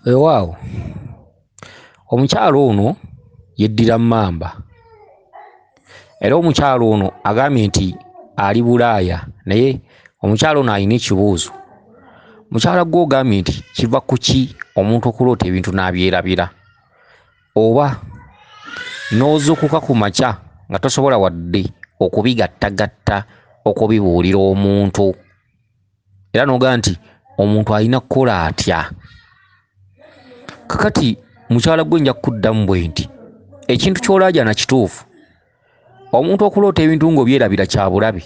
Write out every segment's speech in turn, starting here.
Waawo omukyalo ono yeddira mmamba era omukyalo ono agambye nti ali Bulaaya naye omukyalo ono alina ekibuuzo. Mukyala gwe ogambye nti kiva ku ki omuntu okuloota ebintu n'abyerabira oba n'ozuukuka ku makya nga tosobola wadde okubigattagatta okubibuulira omuntu era n'ogamba nti omuntu alina kukola atya. Kakati mukyala gwe nja kukuddamu bwe nti ekintu ky'olaajana kituufu. Omuntu okuloota ebintu ng'obyerabira kya bulabe.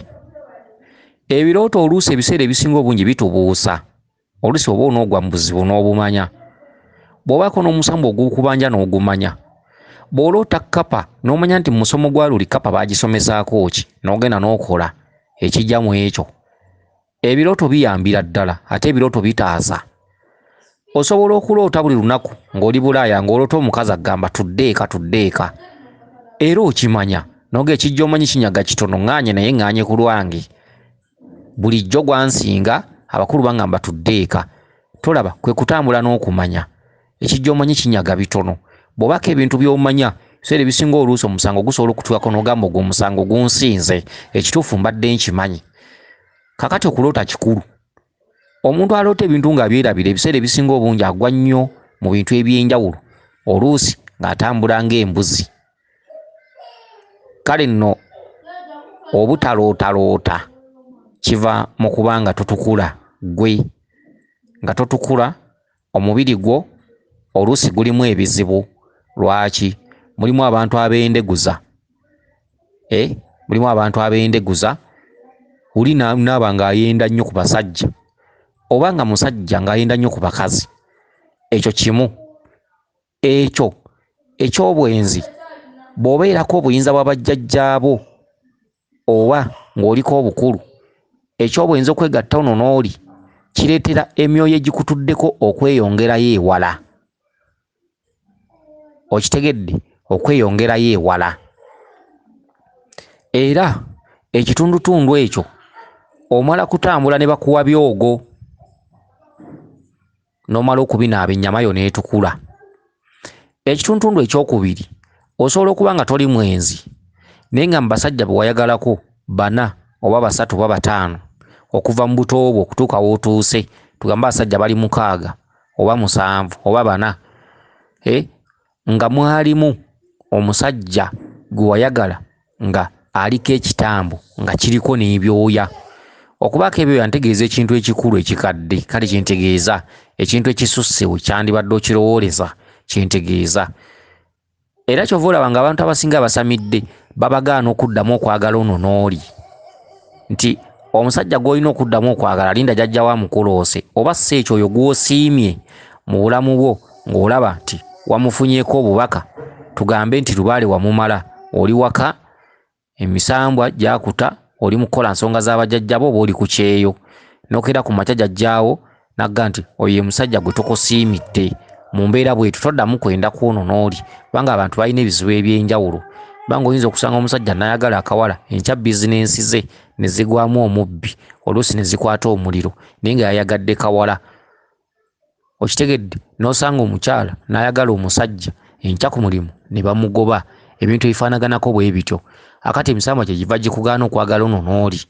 Ebirooto oluusi ebiseera ebisinga obungi bitubuusa. Oluusi oba onoogwa mu buzibu n'obumanya. Bw'obaako n'omusambu ogukubanja n'ogumanya. Bw'oloota kkapa n'omanya nti mu musomo gwa luli kkapa baagisomesaako ki n'ogenda n'okola ekijja mu ekyo. Ebirooto biyambira ddala ate ebirooto bitaasa. Osobola okuloota buli lunaku ng'oli Bulaaya ng'oloota omukazi agamba tuddeeka era okimanya n'oga ekijja omanyi kinyaga kitono ŋŋaanye naye ŋŋaanye ku lwange bulijjo gwansinga abakulu bangamba tuddeeka. Tolaba kwe kutambula n'okumanya ekijja omanyi kinyaga bitono. Bw'obaako ebintu by'omanya ebiseera ebisinga oluusi omusango gusobola okutuukako n'ogamba ogwo omusango gunsinze ekituufu mbadde nkimanyi. Kakati okuloota kikulu. Omuntu aloota ebintu ng'abyerabira ebiseera ebisinga obungi agwa nnyo mu bintu eby'enjawulo oluusi ng'atambula ng'embuzi. Kale nno obutalootalota kiva mu kuba nga totukula gwe nga totukula omubiri gwo oluusi gulimu ebizibu. Lwaki? Mulimu abantu abeendeguza. Mulimu abantu abeendeguza. Oli naaba ng'ayenda nnyo ku basajja oba nga musajja ng'ayenda nnyo ku bakazi. Ekyo kimu. Ekyo eky'obwenzi bw'obeerako obuyinza bwa bajjajjaabo oba ng'oliko obukulu, eky'obwenzi okwegatta ono n'oli kireetera emyoyo egikutuddeko okweyongerayo ewala. Okitegedde? Okweyongerayo ewala. Era ekitundutundu ekyo omala kutambula ne bakuwa byogo n'omala okubinaaba ennyama yo n'etukula. Ekitundutundu ekyokubiri osobola okuba nga toli mwenzi naye nga mu basajja be wayagalako 4 oba 3 oba 5 okuva mu buto bwo okutuuka w'otuuse, tugamba abasajja bali 6 oba 7 oba 4, nga mwalimu omusajja gwe wayagala nga aliko ekitambo nga kiriko n'ebyoya. Okubaako ebyoya ntegeeza ekintu ekikulu ekikadde, kale kyentegeeza ekintu ekisusse we kyandibadde okirowooleza kyentegeeza. Era kyova olaba nga abantu abasinga abasamidde babagaana okuddamu okwagala ono n'oli nti omusajja gw'olina okuddamu okwagala linda jjajja wa mukuloose oba si ekyo oyo gw'osiimye mu bulamu bwo ng'olaba nti wamufunyeeko obubaka, tugambe nti lubaale wamumala, oli waka emisambwa gyakuta, oli mu kukola nsonga z'abajjajjabo oba oli ku kyeyo n'okera ku makya jjajjaawo n'agga nti oyo ye musajja gwe tukusiimidde. Mu mbeera bwetu toddamu kwenda kwono n'oli kubanga abantu balina ebizibu eby'enjawulo. Kubanga oyinza okusanga omusajja n'ayagala akawala enkya bizinensi ze ne zigwamu omubbi oluusi ne zikwata omuliro naye nga yayagadde kawala. Okitegedde? N'osanga omukyala n'ayagala omusajja enkya ku mulimu ne bamugoba. Ebintu ebifaanaganako bwe bityo. Akati emisambwa kyegiva gikugaana okwagala ono n'oli.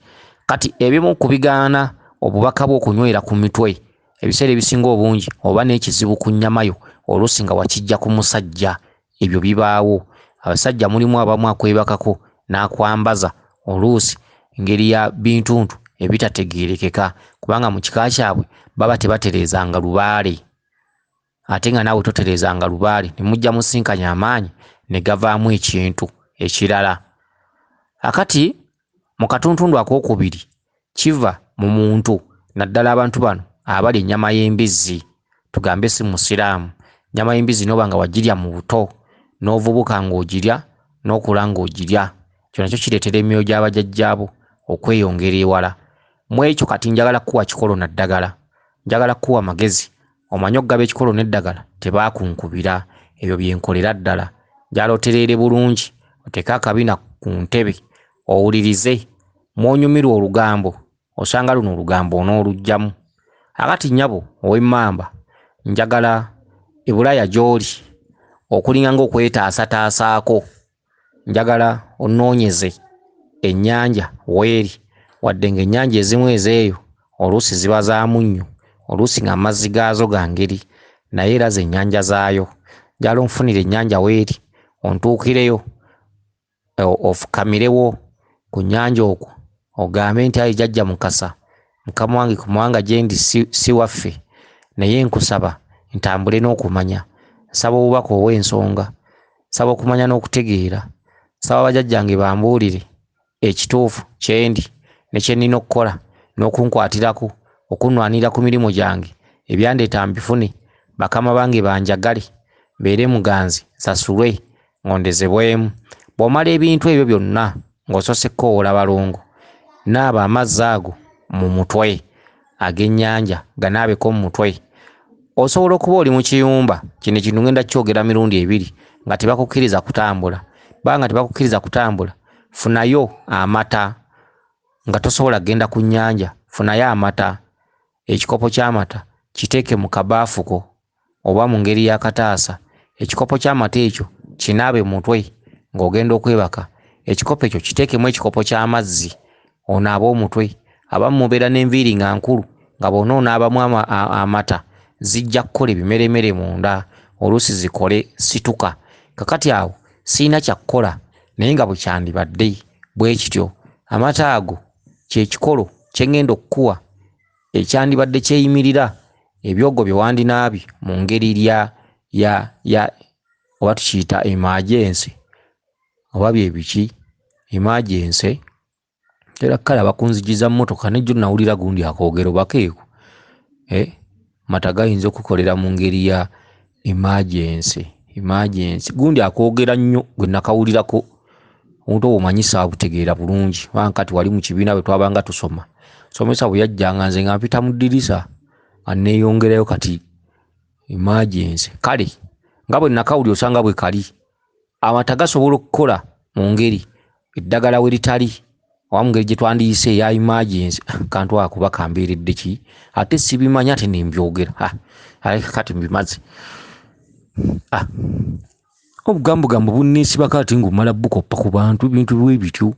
Kati ebimu kubigaana obubaka bw'okunywera ku mitwe ebiseera ebisinga obungi oba n'ekizibu ku nnyama yo oluusi nga wakijja ku musajja. Ebyo bibaawo. Abasajja mulimu abamu akwebakako n'akwambaza oluusi engeri ya bintuntu ebitategeerekeka kubanga mu kika kyabwe baba tebatereezanga lubaale. Ate nga naawe totereezanga lubaale ne mujja musinkanya amaanyi ne gavaamu ekintu ekirala. Akati mu katuntundu akookubiri kiva mu muntu naddala abantu bano abalya ennyama y'embizzi. Tugambe si musiraamu. Ennyama y'embizzi n'oba nga wagirya mu buto n'ovubuka ng'ogirya n'okula ng'ogirya, kyo nakyo kireetera emyoyo gy'abajjajjaabo okweyongera ewala. Mu ekyo kati njagala kukuwa kikolo na ddagala, njagala kukuwa amagezi omanye okugaba ekikolo n'eddagala tebaakunkubira. Ebyo byenkolera ddala. Njagala otereere bulungi, oteeke akabina ku ntebe owulirize, mw'onyumirwa olugambo osanga luno olugambo onoolugjamu. Akati nnyabo ow'emmamba njagala Ibulaya gy'oli okulinga ng'okwetaasataasaako njagala onoonyeze ennyanja weeri wadde ng'ennyanja ezimu ezeeyo oluusi ziba za munnyo oluusi ng'amazzi gaazo ga ngeri naye era ze ennyanja zaayo njagala onfunire ennyanja weeri ontuukireyo ofukamirewo ku nnyanja okwo ogambe nti ayi jjajja Mukasa mukama wange ku mawanga gye ndi si waffe naye nkusaba ntambule n'okumanya saba obubaka ow'ensonga saba okumanya n'okutegeera saba bajjajjange bambuulire ekituufu kye ndi ne kye nnina okukola n'okunkwatirako okunnwanira ku mirimu gyange ebyandeeta mbifune bakama bange banjagale mbeere muganzi sasulwe ngondezebwemu. Bw'omala ebintu ebyo byonna ng'osose koowoola balongo naaba amazzi ago mu mutwe ag'ennyanja ganaabeko mu mutwe. Osobola okuba oli mu kiyumba kino ekintu ngenda kyogera mirundi ebiri nga tebakukkiriza kutambula banga tebakukkiriza kutambula funayo amata nga tosobola kgenda ku nnyanja funayo amata ekikopo ky'amata kiteeke mu kabaafuko oba mu ngeri y'akataasa ekikopo ky'amata ekyo kinaabe mutwe ng'ogenda okwebaka ekikopo ekyo kiteekemu ekikopo ky'amazzi onaabe omutwe abamu mubeera n'enviiri nga nkulu nga bonna onaabamu amata zijja kukola ebimeremere munda oluusi zikole situka kakati awo siina kyakukola naye nga bwe kyandibadde bwe kityo amata ago kyekikolo kye ngenda okukuwa ekyandibadde kyeyimirira ebyogo bye wandinaabye mu ngeri ya oba tukiyita emergency oba bye biki emergency era kale bakunzigiza mmotoka nejjo nawulira gundi akoogero bakeeko mata gayinza okukolera mu ngeri ya emergency gundi akoogera nnyo gwe nakawulirako omuntu obumanyisa abutegeera bulungi wankati wali mu kibiina bwe twabanga tusoma somesa bwe yajjanga nze nga mpita mu ddirisa aneeyongerayo kati emergency kale nga bwe nakawulira osanga bwe kali amata gasobola okukola mu ngeri eddagala we litali oba mu ngeri gye twandiyise eya emergency kantu akuba kambeeredde ki ate sibimanya ate nembyogera kati mbimaze obugambugambu bunneesiba kati ng'omala bukoppa ku bantu ebintu bwe bityo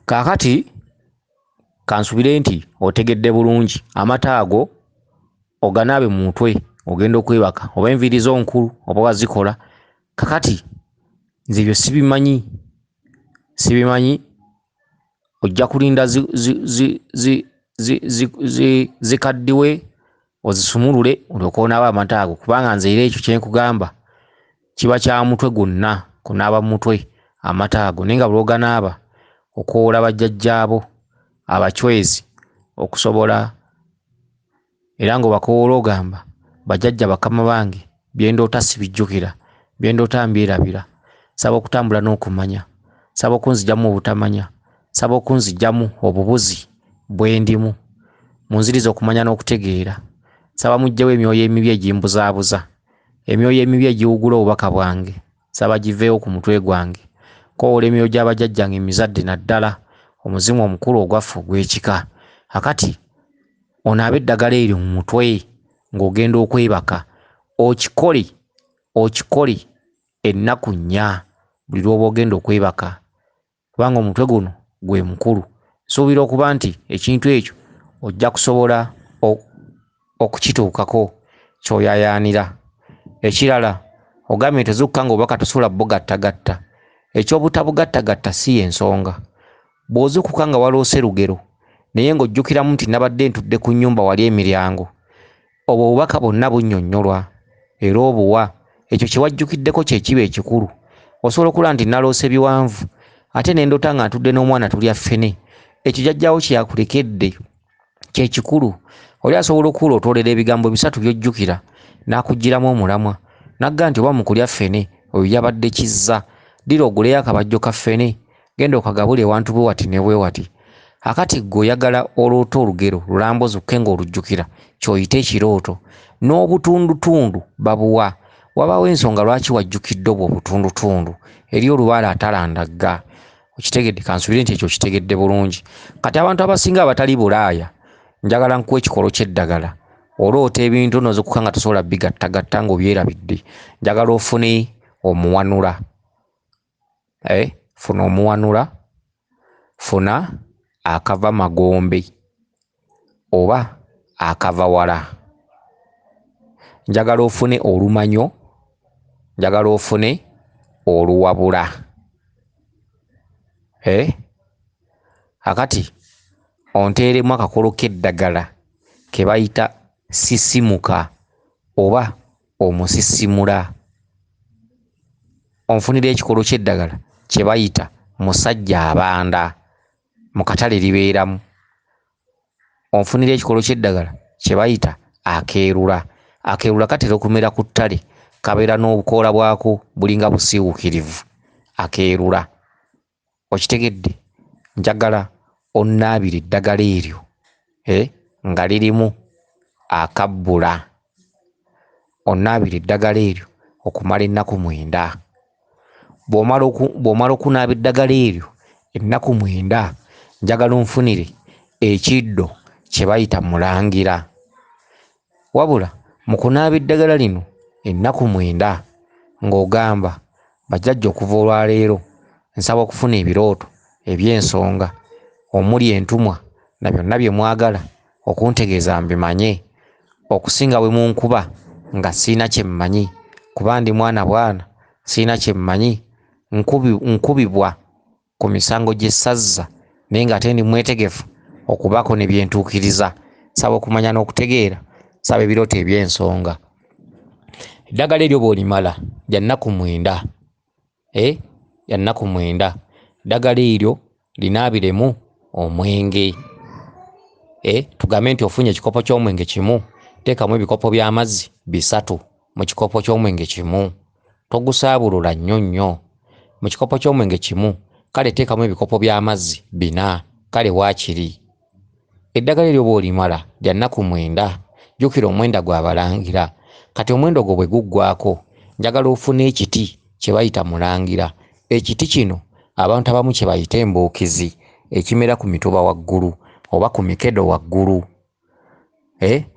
kaakati kansubire nti otegedde bulungi amata ago oganaabe mu mutwe ogenda okwebaka oba enviiri zo nkulu oba wazikola kakati nze ebyo sibimanyi ojja kulinda zikaddiwe ozisumulule olyoka onaaba amata ago kubanga nze era ekyo kyenkugamba kiba kya mutwe gwonna kunaaba mu mutwe amata ago naye nga bulwoganaaba okwowola bajjajjaabo abachwezi okusobola era ng'obakoowola ogamba bajjajja bakama bange byendoota sibijjukira byendoota mbyerabira saba okutambula n'okumanya saba okunzigyamu obutamanya saba okunzigyamu obubuzi bwe ndimu munziriza okumanya n'okutegeera saba muggyewo emyoyo emibi egimbuzaabuza emyoyo emibi egiwugula obubaka bwange saba giveewo ku mutwe gwange koowoola emyoyo gy'abajjajjange emizadde naddala omuzimu omukulu ogwaffe ogw'ekika akati onaabe eddagala eryo mu mutwe ng'ogenda okwebaka okikole ennaku nnya buli lw'oba ogenda okwebaka kubanga omutwe guno gwe mukulu nsuubira okuba nti ekintu ekyo ojja kusobola okukituukako ky'oyaayaanira. Ekirala ogambye tezukka ng'obubaka tosobola bugattagatta ekyobutabugattagatta si y'ensonga bw'ozukuka nga waloose lugero naye ng'ojjukiramu nti nabadde ntudde ku nnyumba wali emiryango obwo obubaka bwonna bunnyonnyolwa era obuwa ekyo kye wajjukiddeko kye kiba ekikulu osobola okulaba nti naloose biwanvu ate ne ndoota nga ntudde n'omwana tulya ffene ekyo jjajjaawo kye yakulekedde kye kikulu oli asobola okulootolera ebigambo bisatu by'ojjukira n'akuggyiramu omulamwa n'agga nti oba mu kulya ffene oyo yabadde kizza ddira oguleyo akabajjo ka ffene genda okagabula ewantu bwe wati ne bwe wati akati ggwe oyagala olooto olugero lulambozi okke ng'olujjukira ky'oyita ekirooto n'obutundutundu babuwa wabaawo ensonga lwaki wajjukidde obwo obutundutundu eri olubaala atalandagga Okitegedde? Kansubire nti ekyo kitegedde bulungi. Kati abantu abasinga abatali Bulaaya njagala nkuwa ekikolo ky'eddagala. Oloota ebintu n'ozikuka nga tosobola bigattagatta ng'obyerabidde. Njagala ofune omuwanula. Funa omuwanula, funa akava Magombe oba akava wala. Njagala ofune olumanyo, njagala ofune oluwabula. Akati onteeremu akakolo k'eddagala ke bayita sisimuka oba omusisimula. Onfunira ekikolo ky'eddagala kye bayita musajja abanda mu katale libeeramu. Onfunira ekikolo ky'eddagala kye bayita akeerula. Akeerula katera okumera ku ttale, kabeera n'obukoola bwako bulinga busiiwukirivu. Akeerula. Okitegedde? Njagala onnaabira eddagala eryo nga lirimu akabbula. Onnaabira eddagala eryo okumala ennaku 9. Bw'omala okunaaba eddagala eryo ennaku 9, njagala onfunire ekiddo kye bayita Mulangira. Wabula mu kunaaba eddagala lino ennaku 9 ng'ogamba bajjajja okuva olwaleero nsaba okufuna ebirooto eby'ensonga omuli entumwa na byonna bye mwagala okuntegeeza mbimanye, okusinga bwe munkuba nga siina kye mmanyi, kuba ndi mwana bwana siina kye mmanyi, nkubibwa ku misango gy'essazza naye ng'ate ndi mwetegefu okubaako ne byentuukiriza. Nsaba okumanya n'okutegeera, nsaba ebirooto eby'ensonga. Eddagala eryo bw'olimala lya nnaku 9, lya nnaku 9. Eddagala eryo linaabiremu omwenge. Tugambe nti ofunye ekikopo ky'omwenge kimu, teekamu ebikopo by'amazzi 3 mu kikopo ky'omwenge kimu. Togusaabulula nnyo. Mu kikopo ky'omwenge kimu kale teekamu ebikopo by'amazzi 4. Kale waakiri. Eddagala eryo bw'olimala lya nnaku 9. Jjukira omwenda gw'Abalangira. Kati omwenda ogwo bwe guggwako, njagala ofune ekiti kye bayita Mulangira. Ekiti kino abantu abamu kye bayita embuukizi, ekimera ku mituba waggulu oba ku mikedo waggulu,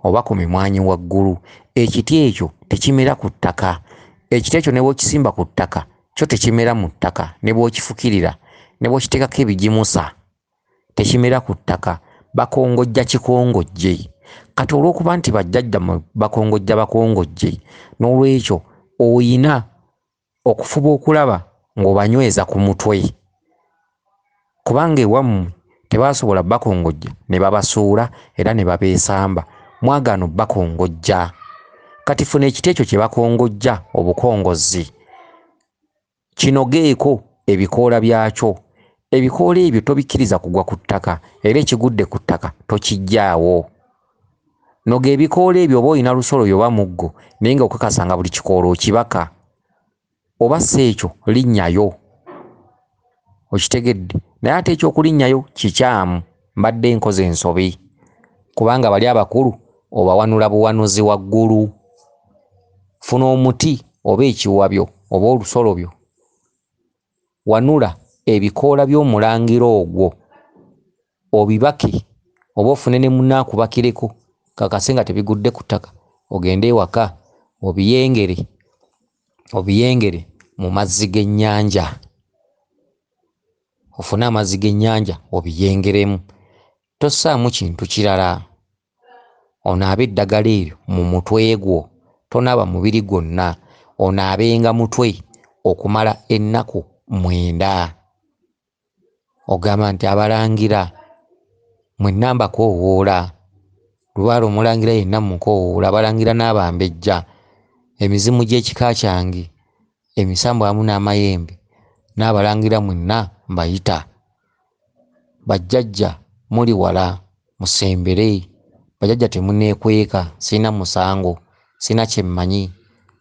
oba ku mimwanyi waggulu. Ekiti ekyo tekimera ku ttaka. Ekiti ekyo ne bw'okisimba ku ttaka kyo tekimera mu ttaka. Ne bw'okifukirira, ne bw'okiteekako ebigimusa, tekimera ku ttaka. Bakongojja kikongojje. Kati olw'okuba nti bajjajja bakongojje, n'olwekyo oyina okufuba okulaba ng'obanyweza ku mutwe, kubanga ewammwe tebaasobola bakongojja ne babasuula era ne babeesamba. Mwagaana bakongojja. Kati funa ekiti ekyo kye bakongojja obukongozzi, kinogeeko ebikoola byakyo. Ebikoola ebyo tobikkiriza kugwa ku ttaka, era ekigudde ku ttaka tokiggyaawo. Noga ebikoola ebyo oba olina lusolo oba muggo naye nga okakasanga buli kikoola okibaka, oba si ekyo linnyayo. Okitegedde? Naye ate ekyokulinnyayo kikyamu, mbadde nkoze ensobi, kubanga bali abakulu obawanula buwanuzi waggulu. Funa omuti oba ekiwabyo oba olusolobyo, wanula ebikoola by'Omulangira ogwo obibake, oba ofune ne munnaakubakireko kakase nga tebigudde ku ttaka, ogende ewaka obiyengere mu mazzi g'ennyanja. Ofune amazzi g'ennyanja obiyengeremu, tossaamu kintu kirala. Onaabe eddagala eryo mu mutwe gwo, tonaaba mubiri gwonna. Onaabenga mutwe okumala ennaku 9. Ogamba nti Abalangira mwenna mbakoowoola, lubaala Omulangira yenna mukoowoola. Abalangira n'Abambejja, emizimu gy'ekika kyange, emisambo awamu n'amayembe, n'Abalangira mwenna mbayita. Bajjajja muli wala musembere. Bajjajja temuneekweka, sina musango, sina kye mmanyi,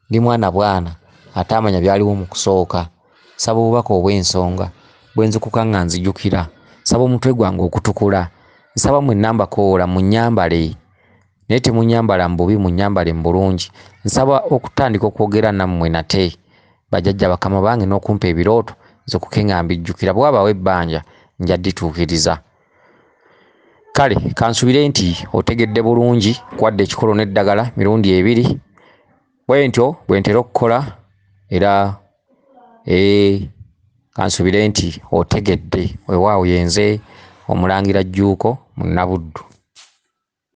ndi mwana bwana ate amanya byaliwo mu kusooka. Saba obubaka obw'ensonga bwe nzikuka nga nzijukira. Saba omutwe gwange okutukula. Nsaba mwenna mbakoowoola munnyambale, naye temunnyambala mu bubi, munnyambale mu bulungi. Nsaba okutandika okwogera nammwe nate bajjajja bakama bange n'okumpa ebirooto nze kukeŋŋamba ijjukira bw'abaawo ebbanja nja ddituukiriza. Kale kansubire nti otegedde bulungi kwadde ekikolo n'eddagala mirundi 2 bwe ntyo bwe ntera okukola era kansubire nti otegedde. Weewaawo yenze Omulangira Jjuuko Munnabuddu.